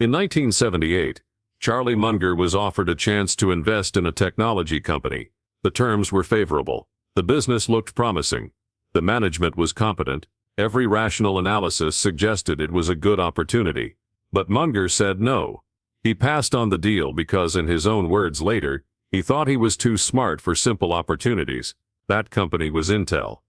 In 1978, Charlie Munger was offered a chance to invest in a technology company. The terms were favorable. The business looked promising. The management was competent. Every rational analysis suggested it was a good opportunity. But Munger said no. He passed on the deal because, in his own words later, he thought he was too smart for simple opportunities. That company was Intel.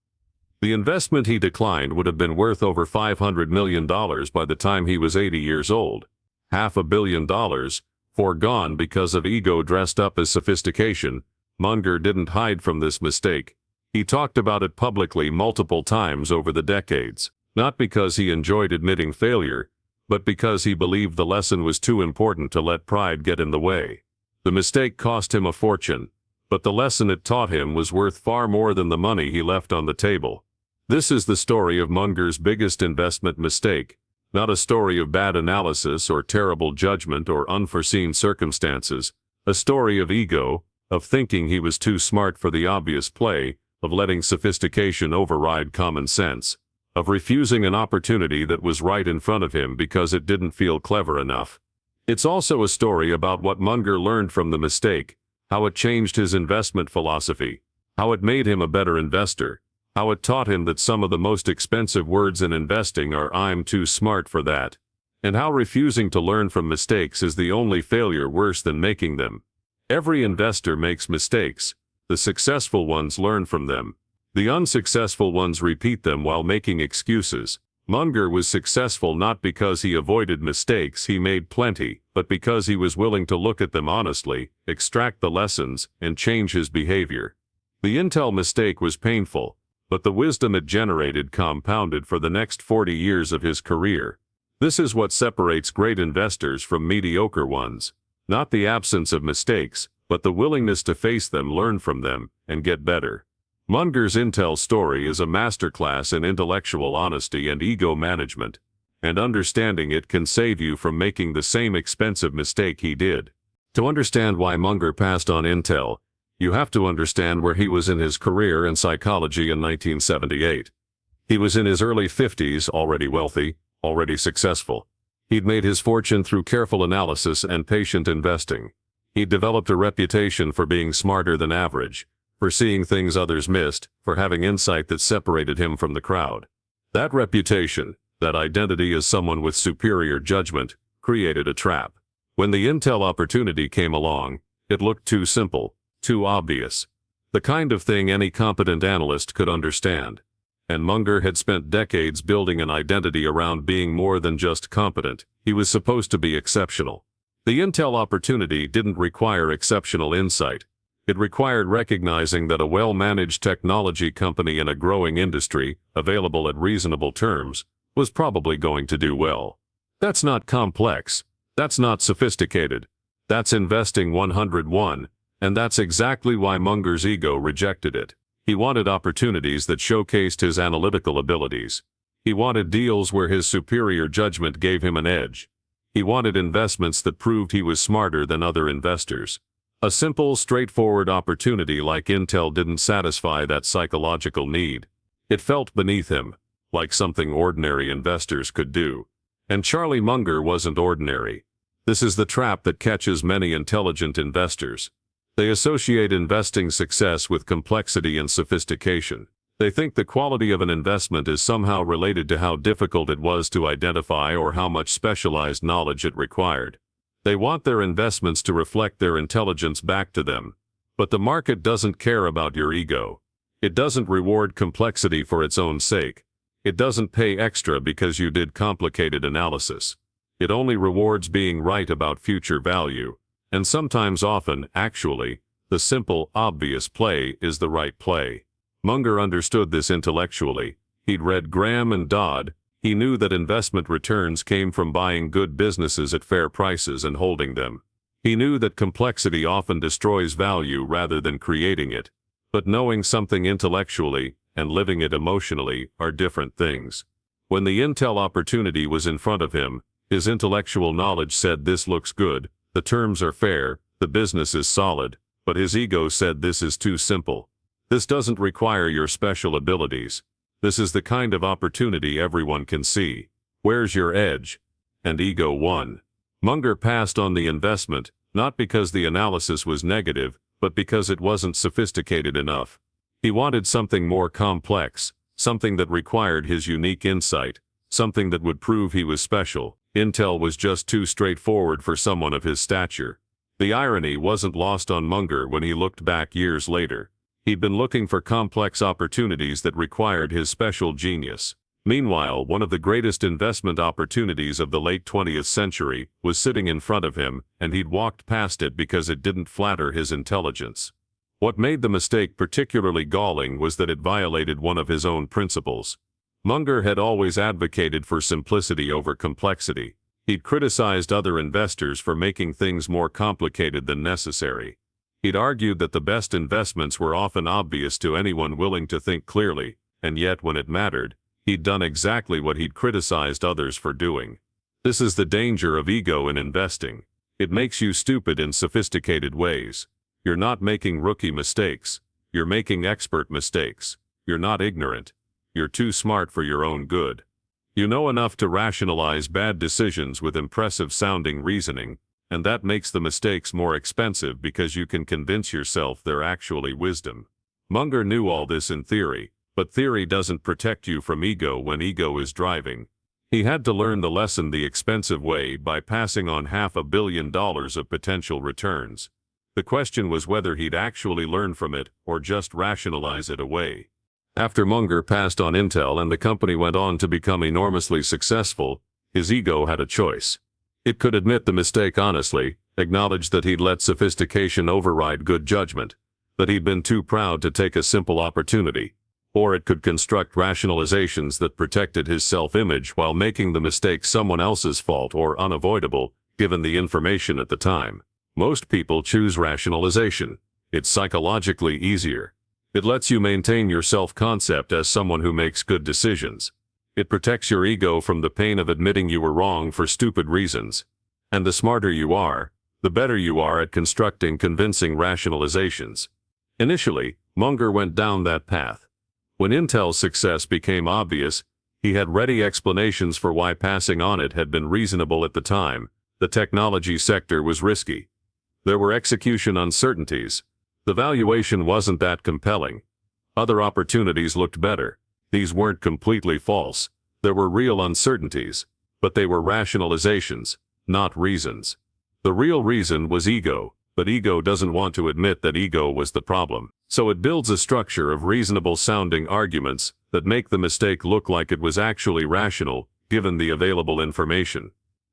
The investment he declined would have been worth over $500 million by the time he was 80 years old. $500 million, foregone because of ego dressed up as sophistication. Munger didn't hide from this mistake. He talked about it publicly multiple times over the decades, not because he enjoyed admitting failure, but because he believed the lesson was too important to let pride get in the way. The mistake cost him a fortune, but the lesson it taught him was worth far more than the money he left on the table. This is the story of Munger's biggest investment mistake, not a story of bad analysis or terrible judgment or unforeseen circumstances, a story of ego, of thinking he was too smart for the obvious play, of letting sophistication override common sense, of refusing an opportunity that was right in front of him because it didn't feel clever enough. It's also a story about what Munger learned from the mistake, how it changed his investment philosophy, how it made him a better investor, how it taught him that some of the most expensive words in investing are "I'm too smart for that," and how refusing to learn from mistakes is the only failure worse than making them. Every investor makes mistakes. The successful ones learn from them. The unsuccessful ones repeat them while making excuses. Munger was successful not because he avoided mistakes he made plenty, but because he was willing to look at them honestly, extract the lessons, and change his behavior. The Intel mistake was painful, but the wisdom it generated compounded for the next 40 years of his career. This is what separates great investors from mediocre ones. Not the absence of mistakes, but the willingness to face them, learn from them, and get better. Munger's Intel story is a masterclass in intellectual honesty and ego management, and understanding it can save you from making the same expensive mistake he did. To understand why Munger passed on Intel, you have to understand where he was in his career in psychology in 1978. He was in his early 50s, already wealthy, already successful. He'd made his fortune through careful analysis and patient investing. He'd developed a reputation for being smarter than average, for seeing things others missed, for having insight that separated him from the crowd. That reputation, that identity as someone with superior judgment, created a trap. When the Intel opportunity came along, it looked too simple, too obvious. The kind of thing any competent analyst could understand. And Munger had spent decades building an identity around being more than just competent. He was supposed to be exceptional. The Intel opportunity didn't require exceptional insight. It required recognizing that a well-managed technology company in a growing industry, available at reasonable terms, was probably going to do well. That's not complex. That's not sophisticated. That's investing 101, and that's exactly why Munger's ego rejected it. He wanted opportunities that showcased his analytical abilities. He wanted deals where his superior judgment gave him an edge. He wanted investments that proved he was smarter than other investors. A simple, straightforward opportunity like Intel didn't satisfy that psychological need. It felt beneath him, like something ordinary investors could do. And Charlie Munger wasn't ordinary. This is the trap that catches many intelligent investors. They associate investing success with complexity and sophistication. They think the quality of an investment is somehow related to how difficult it was to identify or how much specialized knowledge it required. They want their investments to reflect their intelligence back to them. But the market doesn't care about your ego. It doesn't reward complexity for its own sake. It doesn't pay extra because you did complicated analysis. It only rewards being right about future value. And sometimes, often, actually, the simple, obvious play is the right play. Munger understood this intellectually. He'd read Graham and Dodd. He knew that investment returns came from buying good businesses at fair prices and holding them. He knew that complexity often destroys value rather than creating it. But knowing something intellectually and living it emotionally are different things. When the Intel opportunity was in front of him, his intellectual knowledge said this looks good, the terms are fair, the business is solid, but his ego said this is too simple. This doesn't require your special abilities. This is the kind of opportunity everyone can see. Where's your edge? And ego won. Munger passed on the investment, not because the analysis was negative, but because it wasn't sophisticated enough. He wanted something more complex, something that required his unique insight, something that would prove he was special. Intel was just too straightforward for someone of his stature. The irony wasn't lost on Munger when he looked back years later. He'd been looking for complex opportunities that required his special genius. Meanwhile, one of the greatest investment opportunities of the late 20th century was sitting in front of him, and he'd walked past it because it didn't flatter his intelligence. What made the mistake particularly galling was that it violated one of his own principles. Munger had always advocated for simplicity over complexity. He'd criticized other investors for making things more complicated than necessary. He'd argued that the best investments were often obvious to anyone willing to think clearly, and yet when it mattered, he'd done exactly what he'd criticized others for doing. This is the danger of ego in investing. It makes you stupid in sophisticated ways. You're not making rookie mistakes. You're making expert mistakes. You're not ignorant. You're too smart for your own good. You know enough to rationalize bad decisions with impressive-sounding reasoning, and that makes the mistakes more expensive because you can convince yourself they're actually wisdom. Munger knew all this in theory, but theory doesn't protect you from ego when ego is driving. He had to learn the lesson the expensive way by passing on $500 million of potential returns. The question was whether he'd actually learn from it or just rationalize it away. After Munger passed on Intel and the company went on to become enormously successful, his ego had a choice. It could admit the mistake honestly, acknowledge that he'd let sophistication override good judgment, that he'd been too proud to take a simple opportunity, or it could construct rationalizations that protected his self-image while making the mistake someone else's fault or unavoidable, given the information at the time. Most people choose rationalization. It's psychologically easier. It lets you maintain your self-concept as someone who makes good decisions. It protects your ego from the pain of admitting you were wrong for stupid reasons. And the smarter you are, the better you are at constructing convincing rationalizations. Initially, Munger went down that path. When Intel's success became obvious, he had ready explanations for why passing on it had been reasonable at the time. The technology sector was risky. There were execution uncertainties. The valuation wasn't that compelling. Other opportunities looked better. These weren't completely false. There were real uncertainties, but they were rationalizations, not reasons. The real reason was ego, but ego doesn't want to admit that ego was the problem. So it builds a structure of reasonable-sounding arguments that make the mistake look like it was actually rational, given the available information.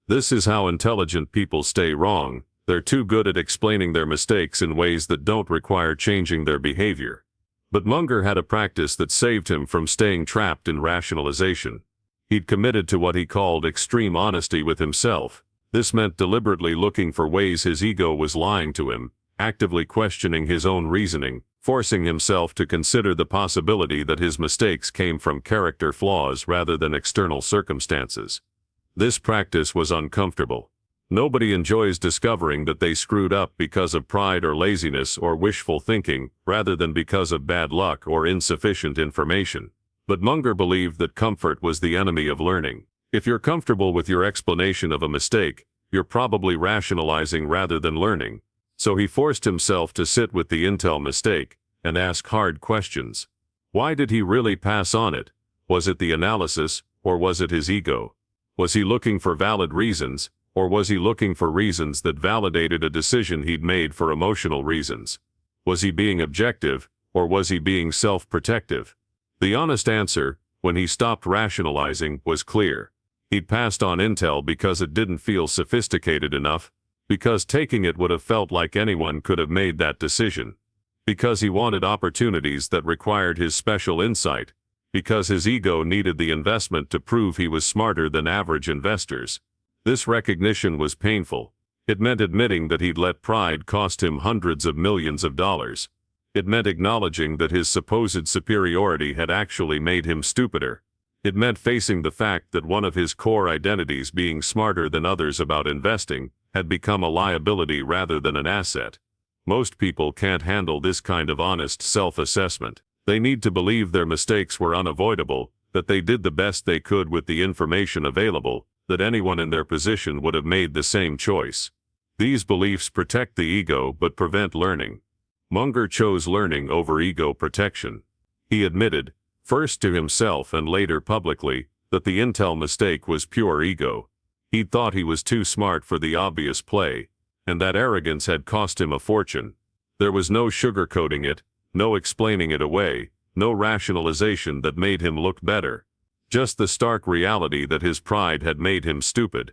This is how intelligent people stay wrong. They're too good at explaining their mistakes in ways that don't require changing their behavior. But Munger had a practice that saved him from staying trapped in rationalization. He'd committed to what he called extreme honesty with himself. This meant deliberately looking for ways his ego was lying to him, actively questioning his own reasoning, forcing himself to consider the possibility that his mistakes came from character flaws rather than external circumstances. This practice was uncomfortable. Nobody enjoys discovering that they screwed up because of pride or laziness or wishful thinking, rather than because of bad luck or insufficient information. But Munger believed that comfort was the enemy of learning. If you're comfortable with your explanation of a mistake, you're probably rationalizing rather than learning. So he forced himself to sit with the Intel mistake and ask hard questions. Why did he really pass on it? Was it the analysis, or was it his ego? Was he looking for valid reasons, or was he looking for reasons that validated a decision he'd made for emotional reasons? Was he being objective, or was he being self-protective? The honest answer, when he stopped rationalizing, was clear. He'd passed on Intel because it didn't feel sophisticated enough, because taking it would have felt like anyone could have made that decision, because he wanted opportunities that required his special insight, because his ego needed the investment to prove he was smarter than average investors. This recognition was painful. It meant admitting that he'd let pride cost him hundreds of millions of dollars. It meant acknowledging that his supposed superiority had actually made him stupider. It meant facing the fact that one of his core identities, being smarter than others about investing, had become a liability rather than an asset. Most people can't handle this kind of honest self-assessment. They need to believe their mistakes were unavoidable, that they did the best they could with the information available, that anyone in their position would have made the same choice. These beliefs protect the ego but prevent learning. Munger chose learning over ego protection. He admitted, first to himself and later publicly, that the Intel mistake was pure ego. He thought he was too smart for the obvious play, and that arrogance had cost him a fortune. There was no sugarcoating it, no explaining it away, no rationalization that made him look better. Just the stark reality that his pride had made him stupid.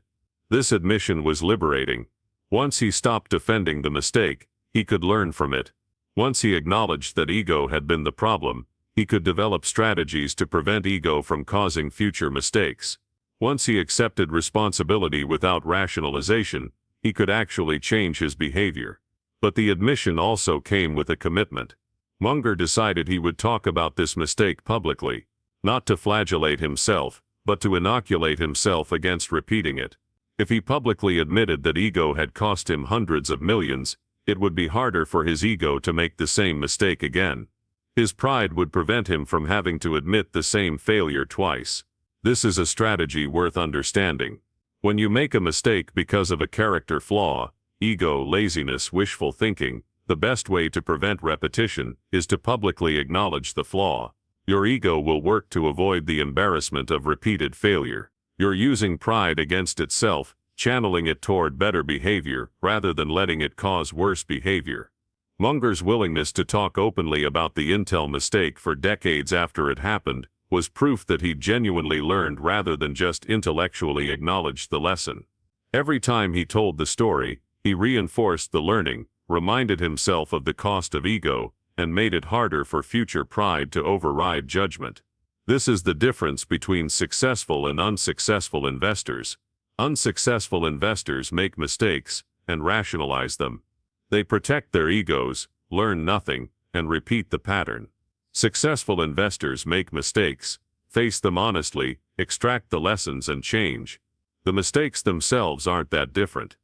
This admission was liberating. Once he stopped defending the mistake, he could learn from it. Once he acknowledged that ego had been the problem, he could develop strategies to prevent ego from causing future mistakes. Once he accepted responsibility without rationalization, he could actually change his behavior. But the admission also came with a commitment. Munger decided he would talk about this mistake publicly, not to flagellate himself, but to inoculate himself against repeating it. If he publicly admitted that ego had cost him hundreds of millions, it would be harder for his ego to make the same mistake again. His pride would prevent him from having to admit the same failure twice. This is a strategy worth understanding. When you make a mistake because of a character flaw, ego, laziness, wishful thinking, the best way to prevent repetition is to publicly acknowledge the flaw. Your ego will work to avoid the embarrassment of repeated failure. You're using pride against itself, channeling it toward better behavior rather than letting it cause worse behavior. Munger's willingness to talk openly about the Intel mistake for decades after it happened was proof that he genuinely learned rather than just intellectually acknowledged the lesson. Every time he told the story, he reinforced the learning, reminded himself of the cost of ego, and made it harder for future pride to override judgment. This is the difference between successful and unsuccessful investors. Unsuccessful investors make mistakes and rationalize them. They protect their egos, learn nothing, and repeat the pattern. Successful investors make mistakes, face them honestly, extract the lessons and change. The mistakes themselves aren't that different.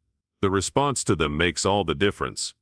The response to them makes all the difference.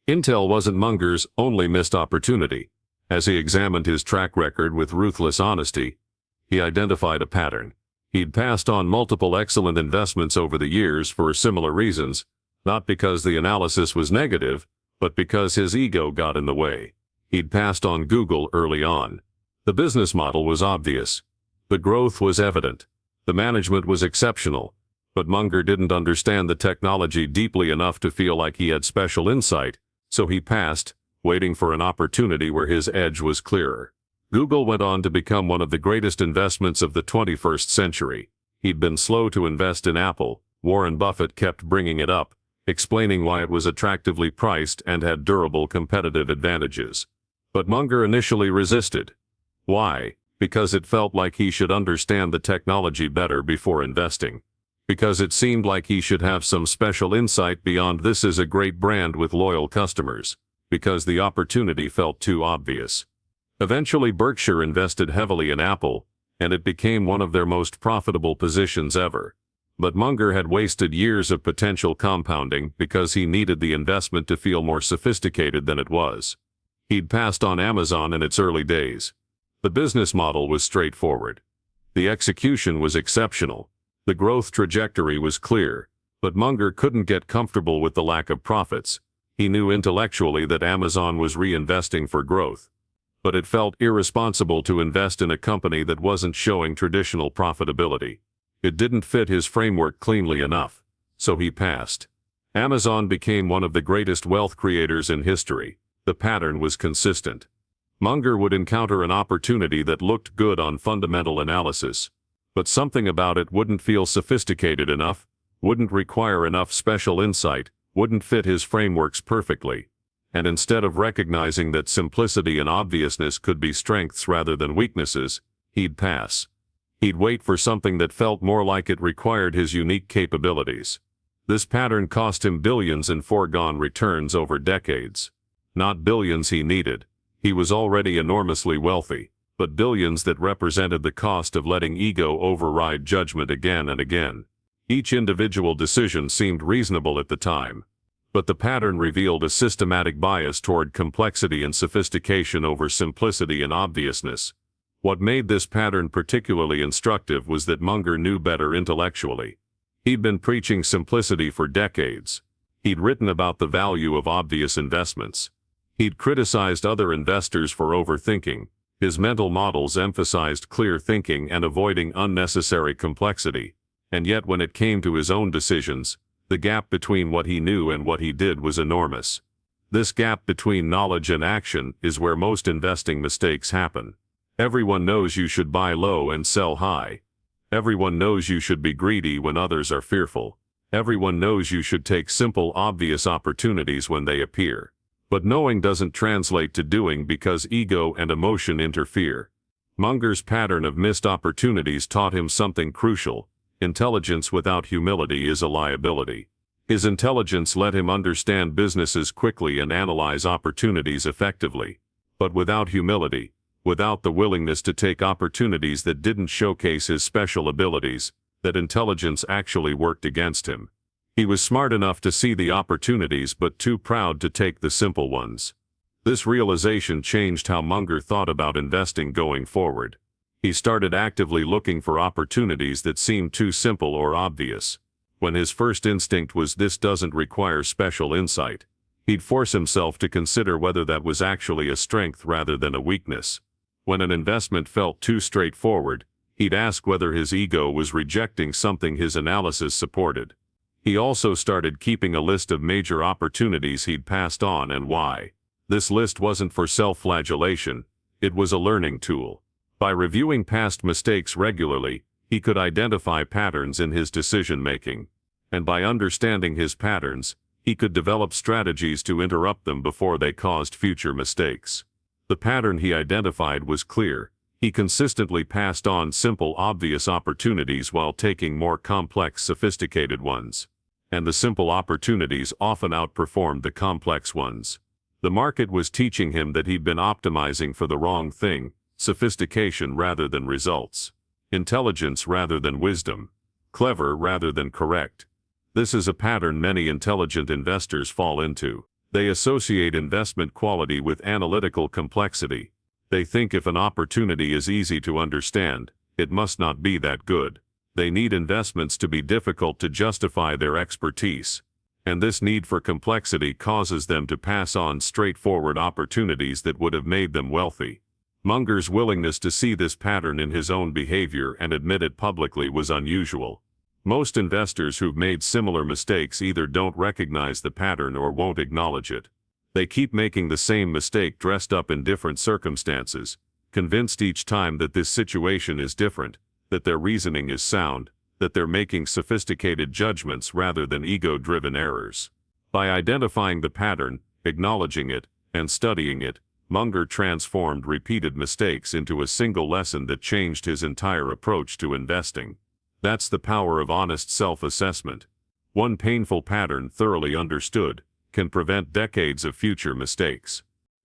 Intel wasn't Munger's only missed opportunity. As he examined his track record with ruthless honesty, he identified a pattern. He'd passed on multiple excellent investments over the years for similar reasons, not because the analysis was negative, but because his ego got in the way. He'd passed on Google early on. The business model was obvious. The growth was evident. The management was exceptional. But Munger didn't understand the technology deeply enough to feel like he had special insight, so he passed, waiting for an opportunity where his edge was clearer. Google went on to become one of the greatest investments of the 21st century. He'd been slow to invest in Apple. Warren Buffett kept bringing it up, explaining why it was attractively priced and had durable competitive advantages. But Munger initially resisted. Why? Because it felt like he should understand the technology better before investing. Because it seemed like he should have some special insight beyond this is a great brand with loyal customers. Because the opportunity felt too obvious. Eventually Berkshire invested heavily in Apple, and it became one of their most profitable positions ever. But Munger had wasted years of potential compounding because he needed the investment to feel more sophisticated than it was. He'd passed on Amazon in its early days. The business model was straightforward. The execution was exceptional. The growth trajectory was clear, but Munger couldn't get comfortable with the lack of profits. He knew intellectually that Amazon was reinvesting for growth. But it felt irresponsible to invest in a company that wasn't showing traditional profitability. It didn't fit his framework cleanly enough, so he passed. Amazon became one of the greatest wealth creators in history. The pattern was consistent. Munger would encounter an opportunity that looked good on fundamental analysis, but something about it wouldn't feel sophisticated enough, wouldn't require enough special insight, wouldn't fit his frameworks perfectly. And instead of recognizing that simplicity and obviousness could be strengths rather than weaknesses, he'd pass. He'd wait for something that felt more like it required his unique capabilities. This pattern cost him billions in foregone returns over decades. Not billions he needed. He was already enormously wealthy, but billions that represented the cost of letting ego override judgment again and again. Each individual decision seemed reasonable at the time, but the pattern revealed a systematic bias toward complexity and sophistication over simplicity and obviousness. What made this pattern particularly instructive was that Munger knew better intellectually. He'd been preaching simplicity for decades. He'd written about the value of obvious investments. He'd criticized other investors for overthinking. His mental models emphasized clear thinking and avoiding unnecessary complexity. And yet when it came to his own decisions, the gap between what he knew and what he did was enormous. This gap between knowledge and action is where most investing mistakes happen. Everyone knows you should buy low and sell high. Everyone knows you should be greedy when others are fearful. Everyone knows you should take simple, obvious opportunities when they appear. But knowing doesn't translate to doing because ego and emotion interfere. Munger's pattern of missed opportunities taught him something crucial. Intelligence without humility is a liability. His intelligence let him understand businesses quickly and analyze opportunities effectively. But without humility, without the willingness to take opportunities that didn't showcase his special abilities, that intelligence actually worked against him. He was smart enough to see the opportunities but too proud to take the simple ones. This realization changed how Munger thought about investing going forward. He started actively looking for opportunities that seemed too simple or obvious. When his first instinct was this doesn't require special insight, he'd force himself to consider whether that was actually a strength rather than a weakness. When an investment felt too straightforward, he'd ask whether his ego was rejecting something his analysis supported. He also started keeping a list of major opportunities he'd passed on and why. This list wasn't for self-flagellation, it was a learning tool. By reviewing past mistakes regularly, he could identify patterns in his decision-making. And by understanding his patterns, he could develop strategies to interrupt them before they caused future mistakes. The pattern he identified was clear. He consistently passed on simple, obvious opportunities while taking more complex, sophisticated ones. And the simple opportunities often outperformed the complex ones. The market was teaching him that he'd been optimizing for the wrong thing, sophistication rather than results, intelligence rather than wisdom, clever rather than correct. This is a pattern many intelligent investors fall into. They associate investment quality with analytical complexity. They think if an opportunity is easy to understand, it must not be that good. They need investments to be difficult to justify their expertise. And this need for complexity causes them to pass on straightforward opportunities that would have made them wealthy. Munger's willingness to see this pattern in his own behavior and admit it publicly was unusual. Most investors who've made similar mistakes either don't recognize the pattern or won't acknowledge it. They keep making the same mistake dressed up in different circumstances, convinced each time that this situation is different, that their reasoning is sound, that they're making sophisticated judgments rather than ego-driven errors. By identifying the pattern, acknowledging it, and studying it, Munger transformed repeated mistakes into a single lesson that changed his entire approach to investing. That's the power of honest self-assessment. One painful pattern thoroughly understood can prevent decades of future mistakes.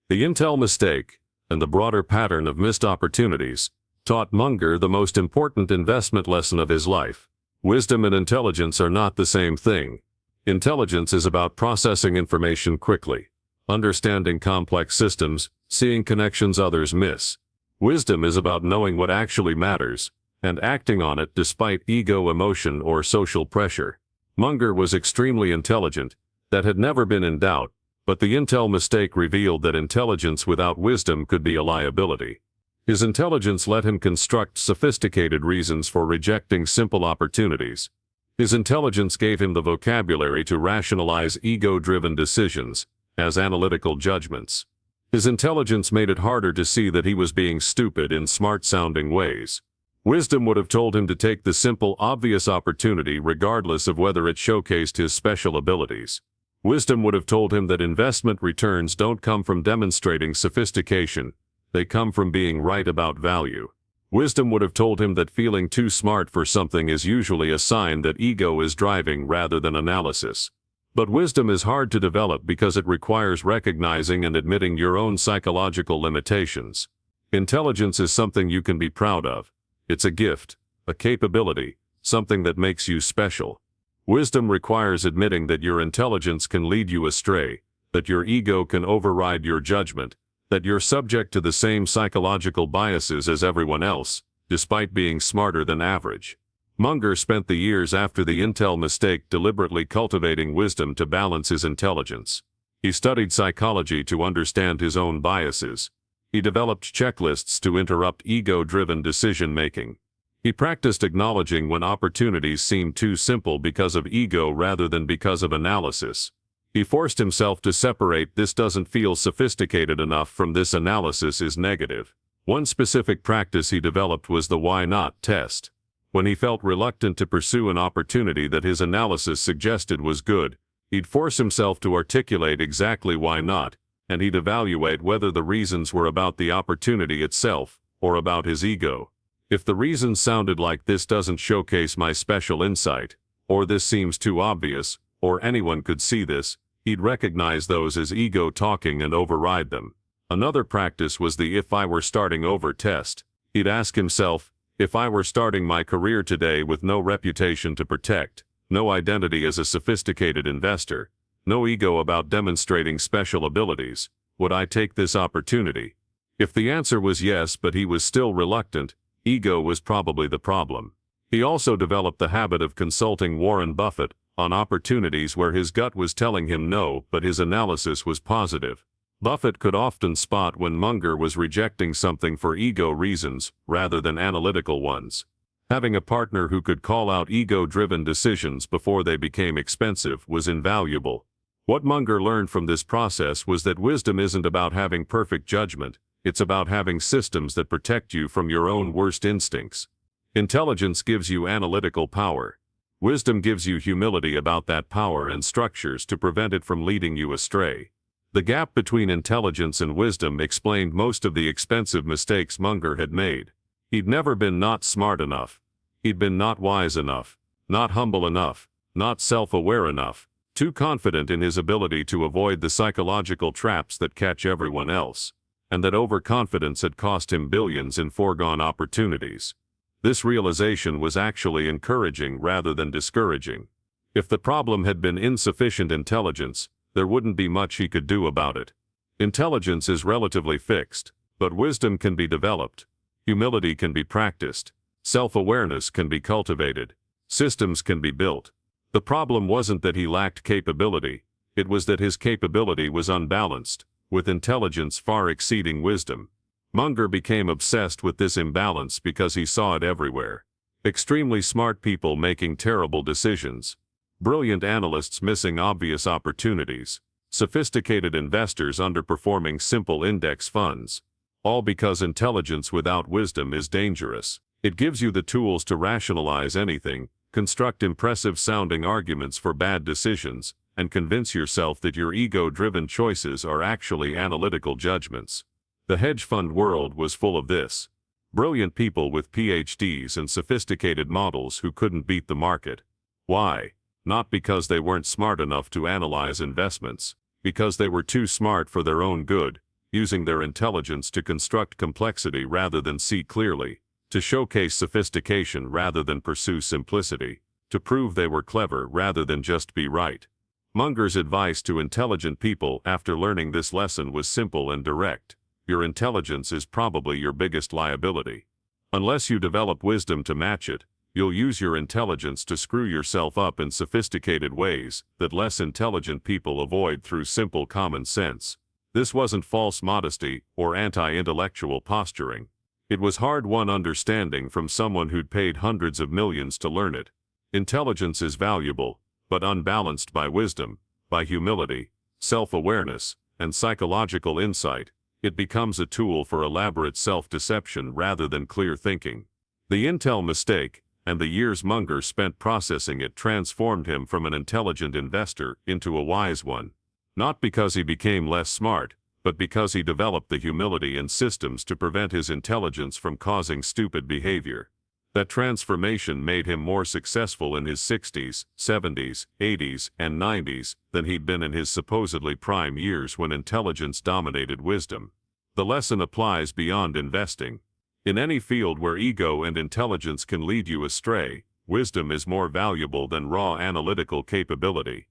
The Intel mistake, and the broader pattern of missed opportunities, taught Munger the most important investment lesson of his life. Wisdom and intelligence are not the same thing. Intelligence is about processing information quickly, understanding complex systems, seeing connections others miss. Wisdom is about knowing what actually matters, and acting on it despite ego, emotion, or social pressure. Munger was extremely intelligent. That had never been in doubt, but the Intel mistake revealed that intelligence without wisdom could be a liability. His intelligence let him construct sophisticated reasons for rejecting simple opportunities. His intelligence gave him the vocabulary to rationalize ego-driven decisions as analytical judgments. His intelligence made it harder to see that he was being stupid in smart-sounding ways. Wisdom would have told him to take the simple, obvious opportunity regardless of whether it showcased his special abilities. Wisdom would have told him that investment returns don't come from demonstrating sophistication, they come from being right about value. Wisdom would have told him that feeling too smart for something is usually a sign that ego is driving rather than analysis. But wisdom is hard to develop because it requires recognizing and admitting your own psychological limitations. Intelligence is something you can be proud of. It's a gift, a capability, something that makes you special. Wisdom requires admitting that your intelligence can lead you astray, that your ego can override your judgment, that you're subject to the same psychological biases as everyone else, despite being smarter than average. Munger spent the years after the Intel mistake deliberately cultivating wisdom to balance his intelligence. He studied psychology to understand his own biases. He developed checklists to interrupt ego-driven decision-making. He practiced acknowledging when opportunities seemed too simple because of ego rather than because of analysis. He forced himself to separate "this doesn't feel sophisticated enough" from "this analysis is negative." One specific practice he developed was the why not test. When he felt reluctant to pursue an opportunity that his analysis suggested was good, he'd force himself to articulate exactly why not, and he'd evaluate whether the reasons were about the opportunity itself or about his ego. If the reasons sounded like "this doesn't showcase my special insight," or "this seems too obvious," or "anyone could see this," he'd recognize those as ego talking and override them. Another practice was the "if I were starting over" test. He'd ask himself, if I were starting my career today with no reputation to protect, no identity as a sophisticated investor, no ego about demonstrating special abilities, would I take this opportunity? If the answer was yes but he was still reluctant, ego was probably the problem. He also developed the habit of consulting Warren Buffett on opportunities where his gut was telling him no but his analysis was positive. Buffett could often spot when Munger was rejecting something for ego reasons rather than analytical ones. Having a partner who could call out ego-driven decisions before they became expensive was invaluable. What Munger learned from this process was that wisdom isn't about having perfect judgment, it's about having systems that protect you from your own worst instincts. Intelligence gives you analytical power. Wisdom gives you humility about that power and structures to prevent it from leading you astray. The gap between intelligence and wisdom explained most of the expensive mistakes Munger had made. He'd never been not smart enough. He'd been not wise enough, not humble enough, not self-aware enough, too confident in his ability to avoid the psychological traps that catch everyone else, and that overconfidence had cost him billions in foregone opportunities. This realization was actually encouraging rather than discouraging. If the problem had been insufficient intelligence, there wouldn't be much he could do about it. Intelligence is relatively fixed, but wisdom can be developed. Humility can be practiced. Self-awareness can be cultivated. Systems can be built. The problem wasn't that he lacked capability, it was that his capability was unbalanced, with intelligence far exceeding wisdom. Munger became obsessed with this imbalance because he saw it everywhere. Extremely smart people making terrible decisions. Brilliant analysts missing obvious opportunities. Sophisticated investors underperforming simple index funds. All because intelligence without wisdom is dangerous. It gives you the tools to rationalize anything, construct impressive-sounding arguments for bad decisions, and convince yourself that your ego-driven choices are actually analytical judgments. The hedge fund world was full of this. Brilliant people with PhDs and sophisticated models who couldn't beat the market. Why? Not because they weren't smart enough to analyze investments, because they were too smart for their own good, using their intelligence to construct complexity rather than see clearly, to showcase sophistication rather than pursue simplicity, to prove they were clever rather than just be right. Munger's advice to intelligent people after learning this lesson was simple and direct. Your intelligence is probably your biggest liability. Unless you develop wisdom to match it, you'll use your intelligence to screw yourself up in sophisticated ways that less intelligent people avoid through simple common sense. This wasn't false modesty or anti-intellectual posturing. It was hard-won understanding from someone who'd paid hundreds of millions to learn it. Intelligence is valuable, but unbalanced by wisdom, by humility, self-awareness, and psychological insight, it becomes a tool for elaborate self-deception rather than clear thinking. The Intel mistake, and the years Munger spent processing it, transformed him from an intelligent investor into a wise one. Not because he became less smart, but because he developed the humility and systems to prevent his intelligence from causing stupid behavior. That transformation made him more successful in his 60s, 70s, 80s, and 90s than he'd been in his supposedly prime years when intelligence dominated wisdom. The lesson applies beyond investing. In any field where ego and intelligence can lead you astray, wisdom is more valuable than raw analytical capability.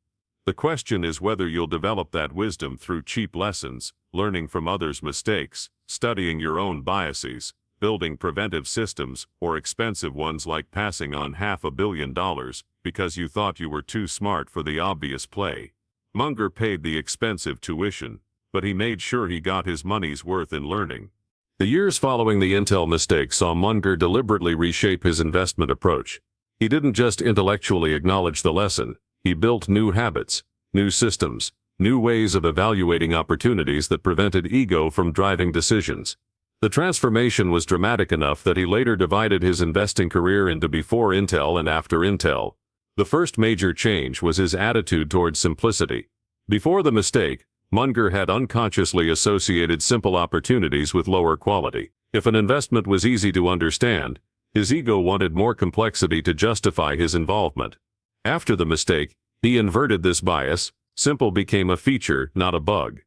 The question is whether you'll develop that wisdom through cheap lessons, learning from others' mistakes, studying your own biases, building preventive systems, or expensive ones like passing on $500 million because you thought you were too smart for the obvious play. Munger paid the expensive tuition, but he made sure he got his money's worth in learning. The years following the Intel mistake saw Munger deliberately reshape his investment approach. He didn't just intellectually acknowledge the lesson, he built new habits, new systems, new ways of evaluating opportunities that prevented ego from driving decisions. The transformation was dramatic enough that he later divided his investing career into before Intel and after Intel. The first major change was his attitude towards simplicity. Before the mistake, Munger had unconsciously associated simple opportunities with lower quality. If an investment was easy to understand, his ego wanted more complexity to justify his involvement. After the mistake, he inverted this bias. Simple became a feature, not a bug.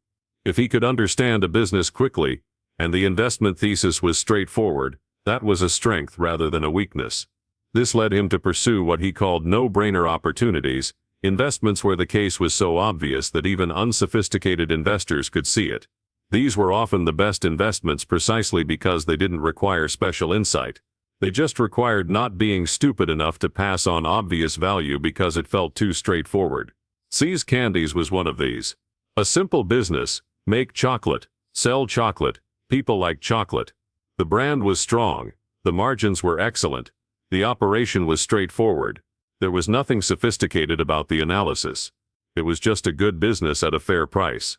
If he could understand a business quickly, and the investment thesis was straightforward, that was a strength rather than a weakness. This led him to pursue what he called no-brainer opportunities, investments where the case was so obvious that even unsophisticated investors could see it. These were often the best investments precisely because they didn't require special insight. They just required not being stupid enough to pass on obvious value because it felt too straightforward. See's Candies was one of these. A simple business, make chocolate, sell chocolate, people like chocolate. The brand was strong, the margins were excellent, the operation was straightforward. There was nothing sophisticated about the analysis. It was just a good business at a fair price.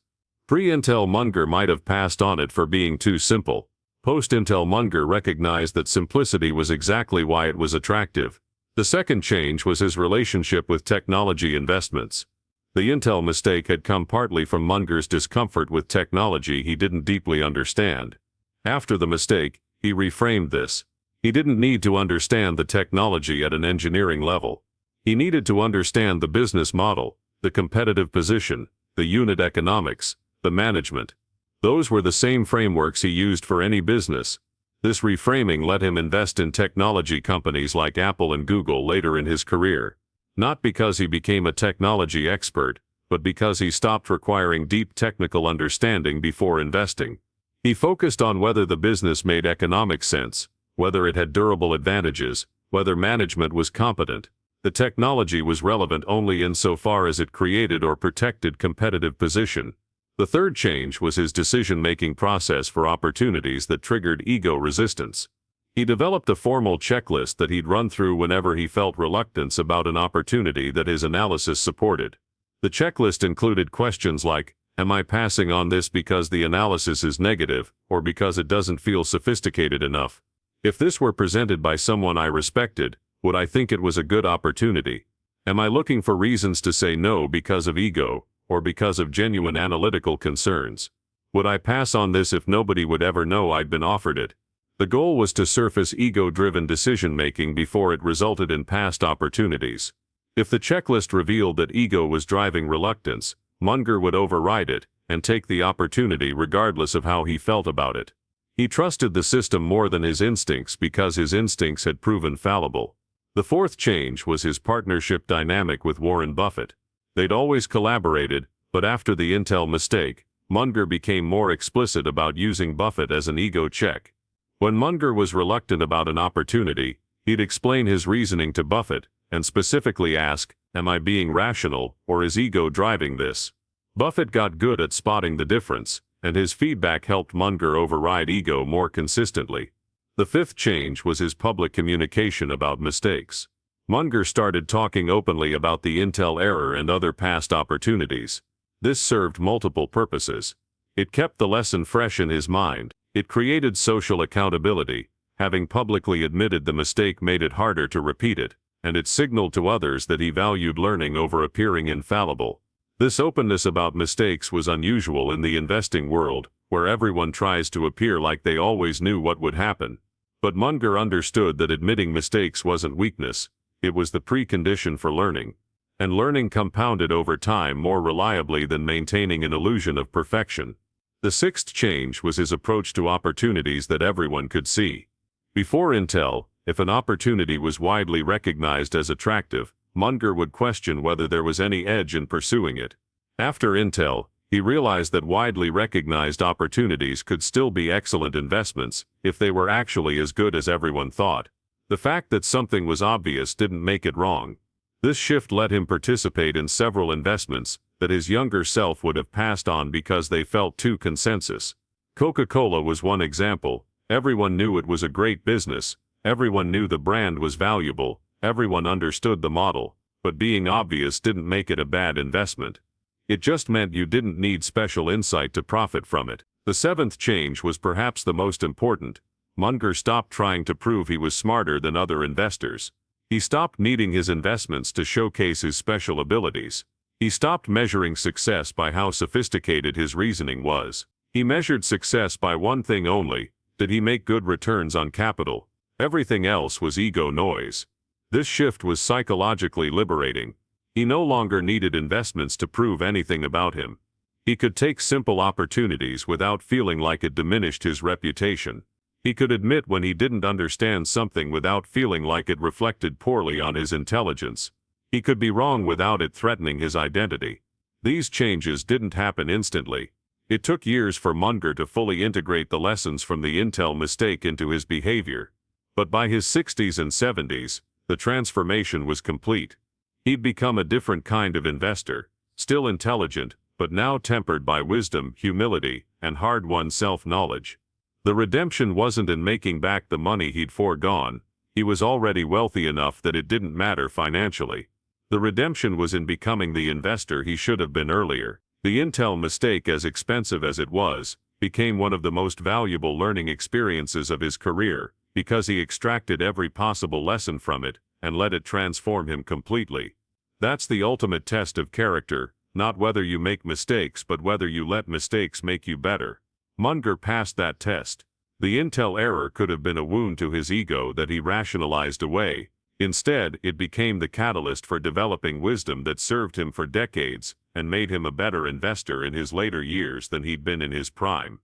Pre-Intel Munger might have passed on it for being too simple. Post-Intel Munger recognized that simplicity was exactly why it was attractive. The second change was his relationship with technology investments. The Intel mistake had come partly from Munger's discomfort with technology he didn't deeply understand. After the mistake, he reframed this. He didn't need to understand the technology at an engineering level. He needed to understand the business model, the competitive position, the unit economics, the management. Those were the same frameworks he used for any business. This reframing let him invest in technology companies like Apple and Google later in his career. Not because he became a technology expert, but because he stopped requiring deep technical understanding before investing. He focused on whether the business made economic sense, whether it had durable advantages, whether management was competent. The technology was relevant only insofar as it created or protected competitive position. The third change was his decision-making process for opportunities that triggered ego resistance. He developed a formal checklist that he'd run through whenever he felt reluctance about an opportunity that his analysis supported. The checklist included questions like, am I passing on this because the analysis is negative, or because it doesn't feel sophisticated enough? If this were presented by someone I respected, would I think it was a good opportunity? Am I looking for reasons to say no because of ego, or because of genuine analytical concerns? Would I pass on this if nobody would ever know I'd been offered it? The goal was to surface ego-driven decision-making before it resulted in past opportunities. If the checklist revealed that ego was driving reluctance, Munger would override it and take the opportunity regardless of how he felt about it. He trusted the system more than his instincts because his instincts had proven fallible. The fourth change was his partnership dynamic with Warren Buffett. They'd always collaborated, but after the Intel mistake, Munger became more explicit about using Buffett as an ego check. When Munger was reluctant about an opportunity, he'd explain his reasoning to Buffett, and specifically ask, am I being rational, or is ego driving this? Buffett got good at spotting the difference, and his feedback helped Munger override ego more consistently. The fifth change was his public communication about mistakes. Munger started talking openly about the Intel error and other past opportunities. This served multiple purposes. It kept the lesson fresh in his mind. It created social accountability. Having publicly admitted the mistake made it harder to repeat it, and it signaled to others that he valued learning over appearing infallible. This openness about mistakes was unusual in the investing world, where everyone tries to appear like they always knew what would happen. But Munger understood that admitting mistakes wasn't weakness, it was the precondition for learning. And learning compounded over time more reliably than maintaining an illusion of perfection. The sixth change was his approach to opportunities that everyone could see. Before Intel, if an opportunity was widely recognized as attractive, Munger would question whether there was any edge in pursuing it. After Intel, He realized that widely recognized opportunities could still be excellent investments if they were actually as good as everyone thought. The fact that something was obvious didn't make it wrong. This shift let him participate in several investments that his younger self would have passed on because they felt too consensus. Coca-Cola was one example. Everyone knew it was a great business, everyone knew the brand was valuable, everyone understood the model, but being obvious didn't make it a bad investment. It just meant you didn't need special insight to profit from it. The seventh change was perhaps the most important. Munger stopped trying to prove he was smarter than other investors. He stopped needing his investments to showcase his special abilities. He stopped measuring success by how sophisticated his reasoning was. He measured success by one thing only: did he make good returns on capital? Everything else was ego noise. This shift was psychologically liberating. He no longer needed investments to prove anything about him. He could take simple opportunities without feeling like it diminished his reputation. He could admit when he didn't understand something without feeling like it reflected poorly on his intelligence. He could be wrong without it threatening his identity. These changes didn't happen instantly. It took years for Munger to fully integrate the lessons from the Intel mistake into his behavior. But by his 60s and 70s, the transformation was complete. He'd become a different kind of investor, still intelligent, but now tempered by wisdom, humility, and hard-won self-knowledge. The redemption wasn't in making back the money he'd foregone. He was already wealthy enough that it didn't matter financially. The redemption was in becoming the investor he should have been earlier. The Intel mistake, as expensive as it was, became one of the most valuable learning experiences of his career, because he extracted every possible lesson from it and let it transform him completely. That's the ultimate test of character, not whether you make mistakes but whether you let mistakes make you better. Munger passed that test. The Intel error could have been a wound to his ego that he rationalized away. Instead, it became the catalyst for developing wisdom that served him for decades and made him a better investor in his later years than he'd been in his prime.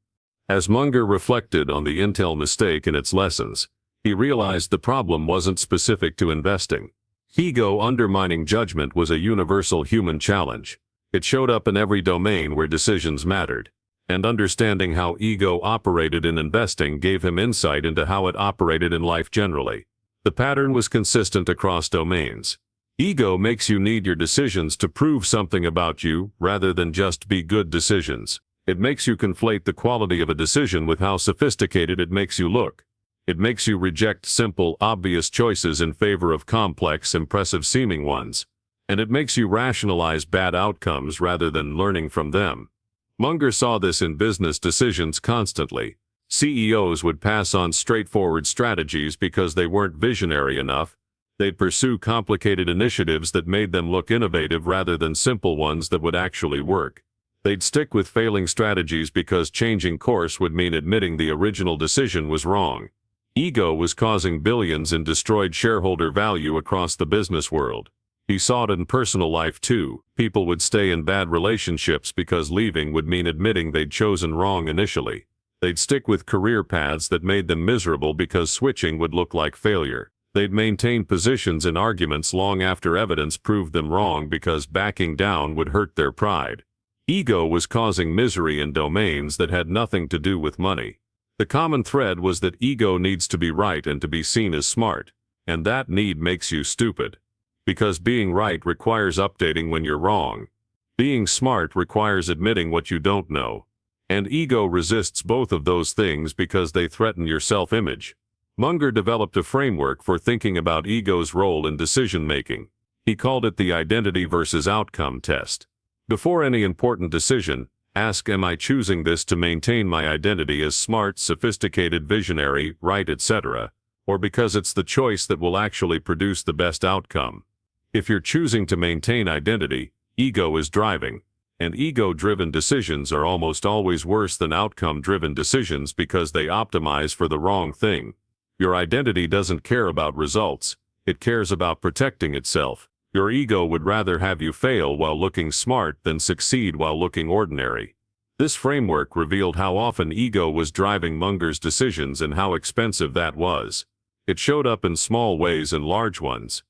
As Munger reflected on the Intel mistake and its lessons, he realized the problem wasn't specific to investing. Ego undermining judgment was a universal human challenge. It showed up in every domain where decisions mattered. And understanding how ego operated in investing gave him insight into how it operated in life generally. The pattern was consistent across domains. Ego makes you need your decisions to prove something about you rather than just be good decisions. It makes you conflate the quality of a decision with how sophisticated it makes you look. It makes you reject simple, obvious choices in favor of complex, impressive-seeming ones. And it makes you rationalize bad outcomes rather than learning from them. Munger saw this in business decisions constantly. CEOs would pass on straightforward strategies because they weren't visionary enough. They'd pursue complicated initiatives that made them look innovative rather than simple ones that would actually work. They'd stick with failing strategies because changing course would mean admitting the original decision was wrong. Ego was causing billions in destroyed shareholder value across the business world. He saw it in personal life too. People would stay in bad relationships because leaving would mean admitting they'd chosen wrong initially. They'd stick with career paths that made them miserable because switching would look like failure. They'd maintain positions in arguments long after evidence proved them wrong because backing down would hurt their pride. Ego was causing misery in domains that had nothing to do with money. The common thread was that ego needs to be right and to be seen as smart, and that need makes you stupid. Because being right requires updating when you're wrong. Being smart requires admitting what you don't know. And ego resists both of those things because they threaten your self-image. Munger developed a framework for thinking about ego's role in decision-making. He called it the identity versus outcome test. Before any important decision, ask, am I choosing this to maintain my identity as smart, sophisticated, visionary, right, etc., or because it's the choice that will actually produce the best outcome? If you're choosing to maintain identity, ego is driving, and ego-driven decisions are almost always worse than outcome-driven decisions because they optimize for the wrong thing. Your identity doesn't care about results, it cares about protecting itself. Your ego would rather have you fail while looking smart than succeed while looking ordinary. This framework revealed how often ego was driving Munger's decisions and how expensive that was. It showed up in small ways and large ones.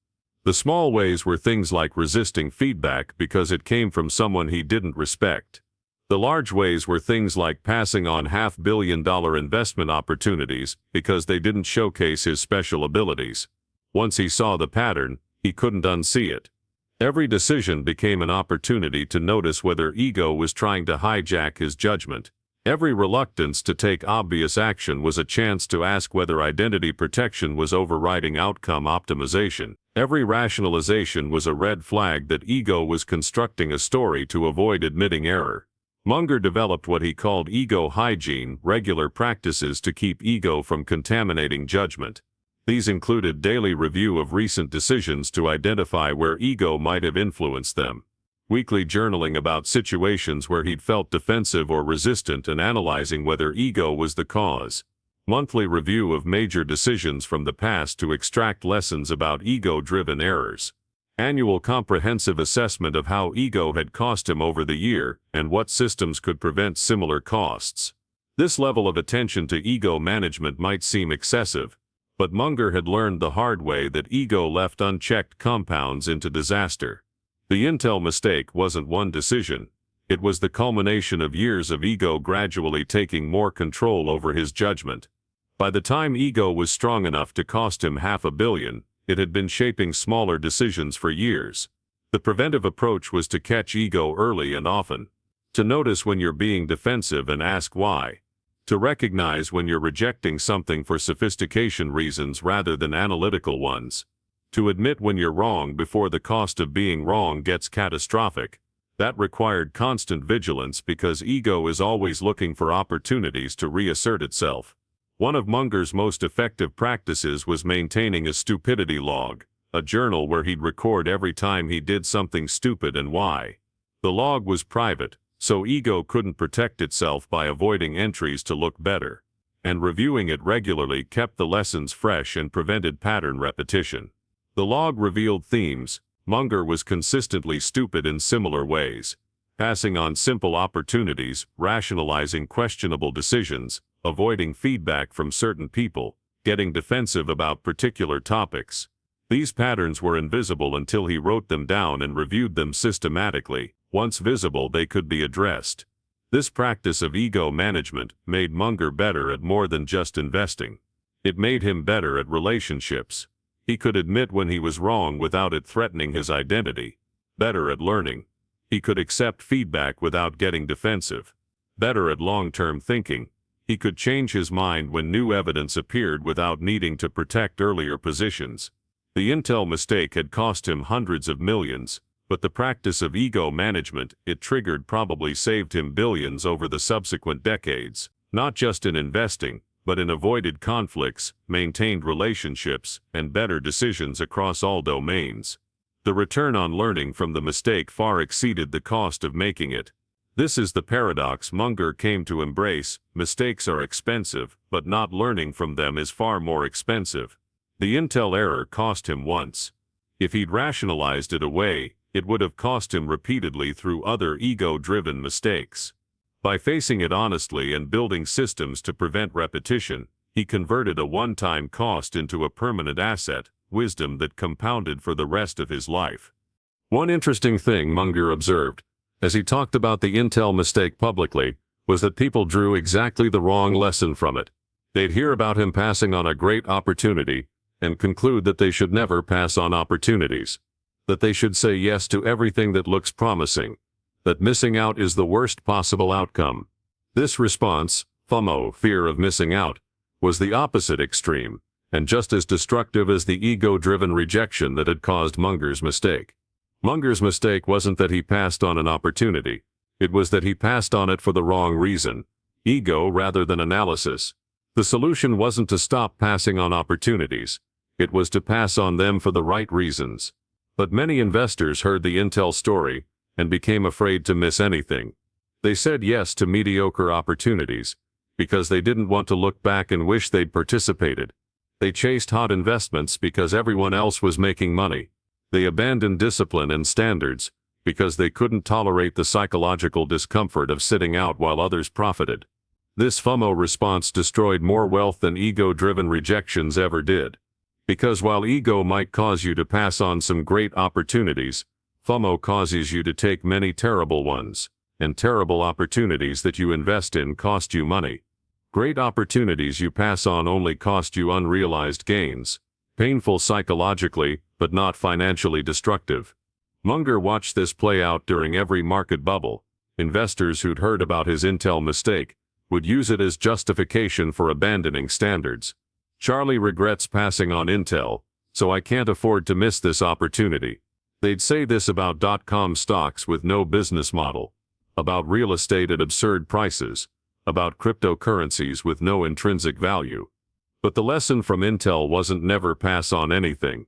The small ways were things like resisting feedback because it came from someone he didn't respect. The large ways were things like passing on half-billion-dollar investment opportunities because they didn't showcase his special abilities. Once he saw the pattern, he couldn't unsee it. Every decision became an opportunity to notice whether ego was trying to hijack his judgment. Every reluctance to take obvious action was a chance to ask whether identity protection was overriding outcome optimization. Every rationalization was a red flag that ego was constructing a story to avoid admitting error. Munger developed what he called ego hygiene, regular practices to keep ego from contaminating judgment. These included daily review of recent decisions to identify where ego might have influenced them, weekly journaling about situations where he'd felt defensive or resistant and analyzing whether ego was the cause, monthly review of major decisions from the past to extract lessons about ego-driven errors, annual comprehensive assessment of how ego had cost him over the year and what systems could prevent similar costs. This level of attention to ego management might seem excessive, but Munger had learned the hard way that ego left unchecked compounds into disaster. The Intel mistake wasn't one decision. It was the culmination of years of ego gradually taking more control over his judgment. By the time ego was strong enough to cost him $500 million, it had been shaping smaller decisions for years. The preventive approach was to catch ego early and often, to notice when you're being defensive and ask why, to recognize when you're rejecting something for sophistication reasons rather than analytical ones, to admit when you're wrong before the cost of being wrong gets catastrophic. That required constant vigilance because ego is always looking for opportunities to reassert itself. One of Munger's most effective practices was maintaining a stupidity log, a journal where he'd record every time he did something stupid and why. The log was private, so ego couldn't protect itself by avoiding entries to look better, and reviewing it regularly kept the lessons fresh and prevented pattern repetition. The log revealed themes. Munger was consistently stupid in similar ways, passing on simple opportunities, rationalizing questionable decisions, avoiding feedback from certain people, getting defensive about particular topics. These patterns were invisible until he wrote them down and reviewed them systematically. Once visible, they could be addressed. This practice of ego management made Munger better at more than just investing. It made him better at relationships. He could admit when he was wrong without it threatening his identity. Better at learning. He could accept feedback without getting defensive. Better at long-term thinking. He could change his mind when new evidence appeared without needing to protect earlier positions. The Intel mistake had cost him hundreds of millions, but the practice of ego management it triggered probably saved him billions over the subsequent decades, not just in investing, but in avoided conflicts, maintained relationships, and better decisions across all domains. The return on learning from the mistake far exceeded the cost of making it. This is the paradox Munger came to embrace. Mistakes are expensive, but not learning from them is far more expensive. The Intel error cost him once. If he'd rationalized it away, it would have cost him repeatedly through other ego-driven mistakes. By facing it honestly and building systems to prevent repetition, he converted a one-time cost into a permanent asset, wisdom that compounded for the rest of his life. One interesting thing Munger observed, as he talked about the Intel mistake publicly, was that people drew exactly the wrong lesson from it. They'd hear about him passing on a great opportunity and conclude that they should never pass on opportunities, that they should say yes to everything that looks promising, that missing out is the worst possible outcome. This response, FOMO, fear of missing out, was the opposite extreme, and just as destructive as the ego-driven rejection that had caused Munger's mistake. Munger's mistake wasn't that he passed on an opportunity, it was that he passed on it for the wrong reason, ego rather than analysis. The solution wasn't to stop passing on opportunities, it was to pass on them for the right reasons. But many investors heard the Intel story and became afraid to miss anything. They said yes to mediocre opportunities because they didn't want to look back and wish they'd participated. They chased hot investments because everyone else was making money. They abandoned discipline and standards because they couldn't tolerate the psychological discomfort of sitting out while others profited. This FOMO response destroyed more wealth than ego-driven rejections ever did. Because while ego might cause you to pass on some great opportunities, FOMO causes you to take many terrible ones. and terrible opportunities that you invest in cost you money. Great opportunities you pass on only cost you unrealized gains. Painful psychologically, but not financially destructive. Munger watched this play out during every market bubble. Investors who'd heard about his Intel mistake would use it as justification for abandoning standards. Charlie regrets passing on Intel, so I can't afford to miss this opportunity. They'd say this about dot-com stocks with no business model, about real estate at absurd prices, about cryptocurrencies with no intrinsic value. But the lesson from Intel wasn't never pass on anything.